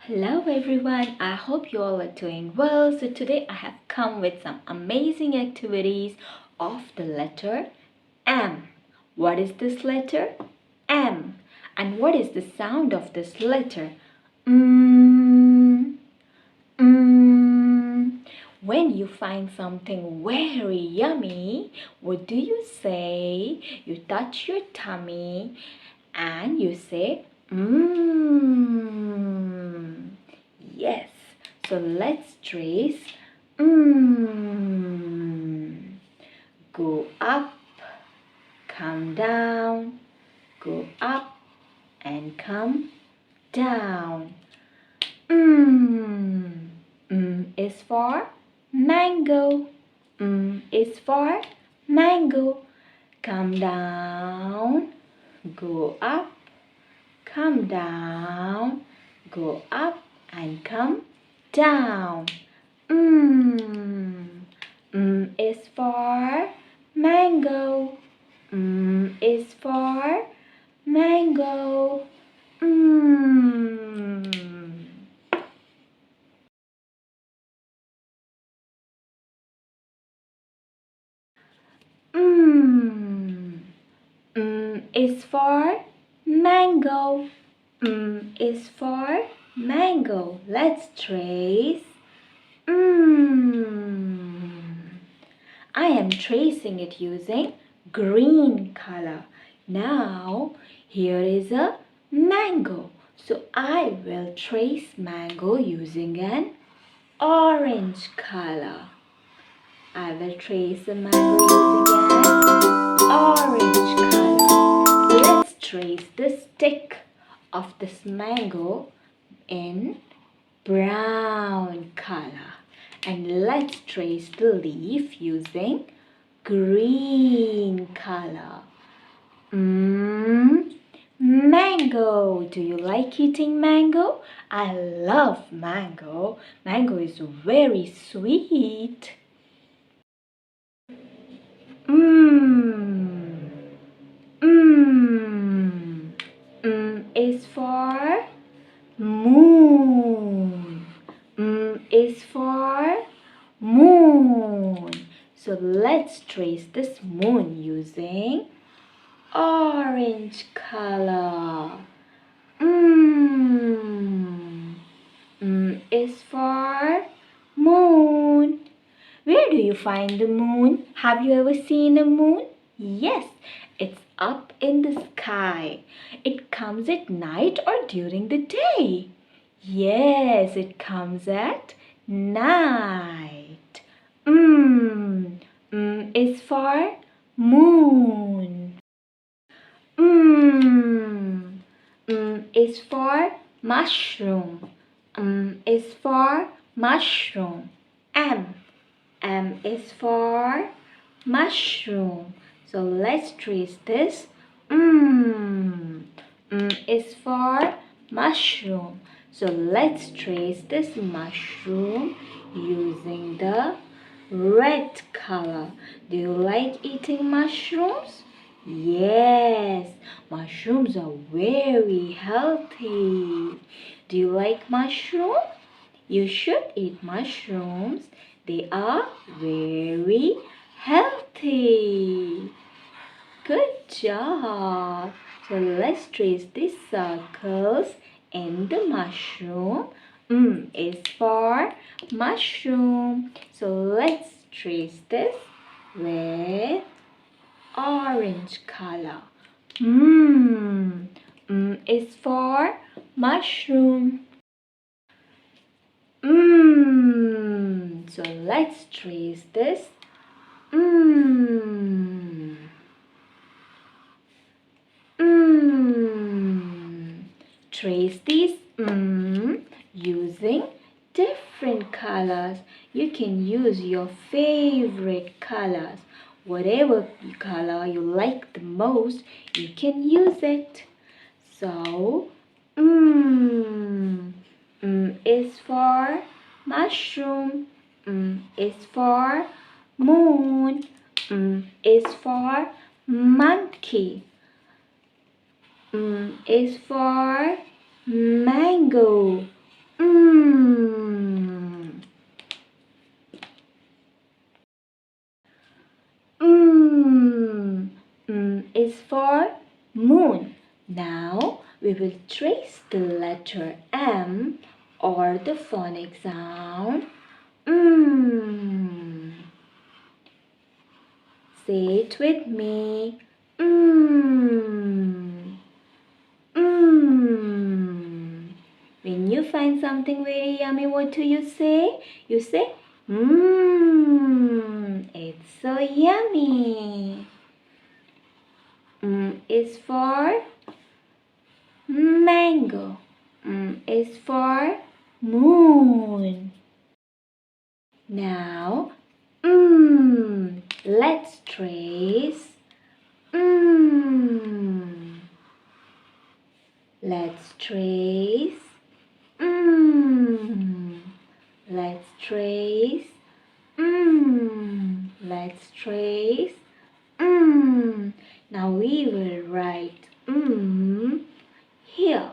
Hello everyone, I hope you all are doing well. So today I have come with some amazing activities of the letter M. What is this letter? M. And what is the sound of this letter? Mm. Mm. When you find something very yummy, what do you say? You touch your tummy and you say, mmm. Yes. So let's trace. Mmm. Go up, come down, go up and come down. Mmm. Is for mango. Is for mango. Come down, go up, come down, go up and come down. Is for mango. Is for mango. Is for mango. Is for mango. Let's trace. I am tracing it using green color. Now here is a mango. So I will trace mango using an orange color. I will trace the mango using an orange color. Let's trace the stick of this mango in brown color. And let's trace the leaf using green color. Mango. Do you like eating mango? I love mango. Mango is very sweet. Is for moon. Is for moon. So let's trace this moon using orange color. Is for moon. Where do you find the moon? Have you ever seen a moon? Yes, it's up in the sky. It comes at night or during the day. Yes, it comes at night. Is for moon. Is for mushroom. Is for mushroom. M is for mushroom. So let's trace this. Is for mushroom. So let's trace this mushroom using the red color. Do you like eating mushrooms? Yes, mushrooms are very healthy. Do you like mushrooms? You should eat mushrooms. They are very healthy. Good job. So let's trace these circles in the mushroom. Is for mushroom. So let's trace this with orange color. Is for mushroom. So let's trace this. Trace these using different colors. You can use your favorite colors. Whatever color you like the most, you can use it. So, is for mushroom. Is for moon. Is for monkey. Is for mango. we will trace the letter M or the phonic sound. Say it with me. When you find something very yummy, what do you say? You say, it's so yummy. Is for mango. Is for moon. Now, let's trace. Let's trace. Let's trace. Let's trace. Now we will write here.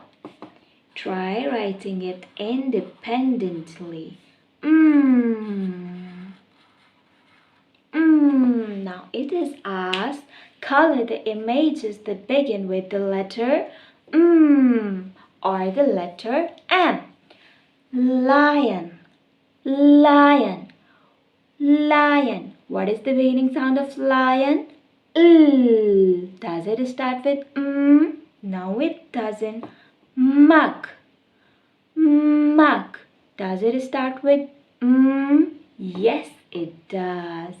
Try writing it independently. Now it is asked, color the images that begin with the letter or the letter M. Lion, lion, lion. What is the beginning sound of lion? L. Does it start with No, it doesn't. Mug, mug. Does it start with Yes, it does.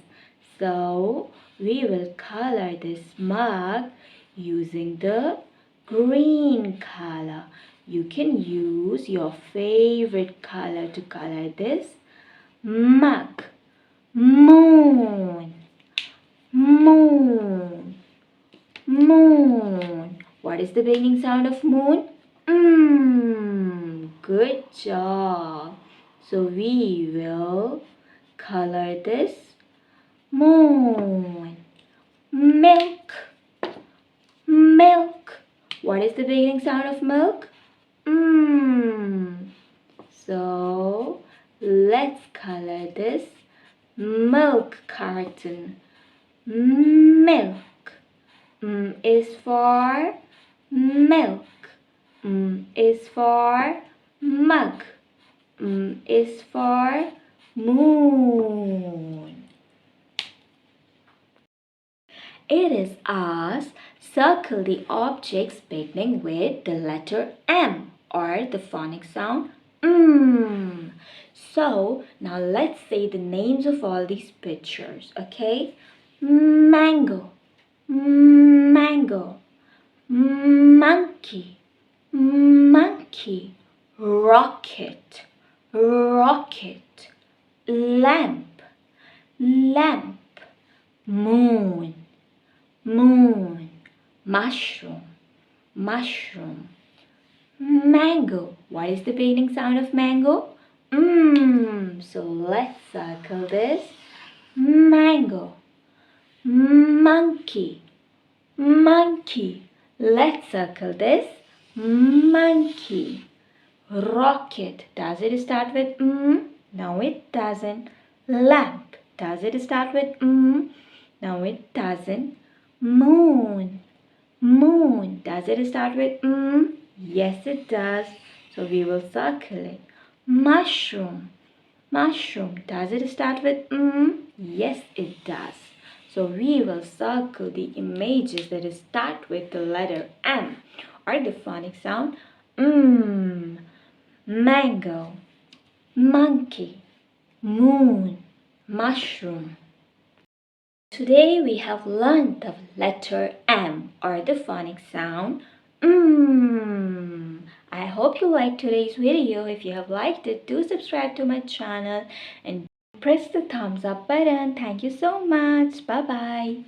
So we will color this mug using the green color. You can use your favorite color to color this mug. Moon, moon, moon. What is the beginning sound of moon? Good job. So we will color this moon. Milk, milk. What is the beginning sound of milk? So let's color this milk carton. Milk. Is for milk. Is for mug. Is for moon. It is asked, circle the objects beginning with the letter M or the phonic sound So now let's say the names of all these pictures, okay? Mango, mango, monkey, monkey, rocket, rocket, lamp, lamp, moon, moon, mushroom, mushroom, mango. What is the beginning sound of mango? So let's circle this. Mango. Monkey. Monkey. Let's circle this. Monkey. Rocket. Does it start with No, it doesn't. Lamp. Does it start with No, it doesn't. Moon. Moon. Does it start with Yes, it does. So we will circle it. Mushroom. Mushroom. Does it start with Yes, it does. So we will circle the images that start with the letter M or the phonic sound mango, monkey, moon, mushroom. Today we have learned the letter M or the phonic sound I hope you liked today's video. If you have liked it, do subscribe to my channel and press the thumbs up button. Thank you so much. Bye bye.